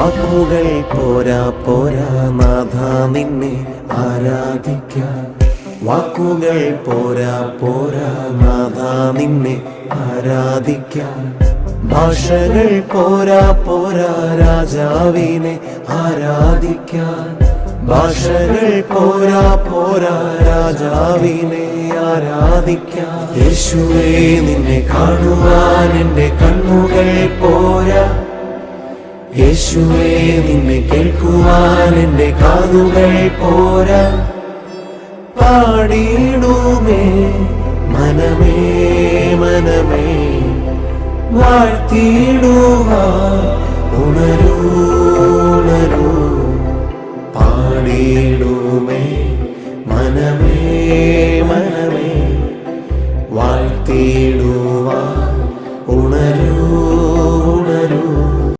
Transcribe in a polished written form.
വാക്കുകൾ പോരാ പോരാ നാഥ നിന്നെ ആരാധിക്കാൻ. വാക്കുകൾ പോരാ പോരാ നാഥ നിന്നെ ആരാധിക്കാൻ. ഭാഷകൾ പോരാ പോരാ രാജാവിനെ ആരാധിക്കാൻ. ഭാഷകൾ പോരാ പോരാ രാജാവിനെ ആരാധിക്കാൻ. യേശുവേ നിന്നെ കാണുവാൻ എൻ്റെ കണ്ണുകൾ പോരാ. യേശുവേ നിന്നെ കേൾക്കുവാൻ എൻ്റെ കാതുകൾ പോരാ. പാടിടുമേ മനമേ മനമേ വാഴ്ത്തിടുവാൻ ഉണരൂ.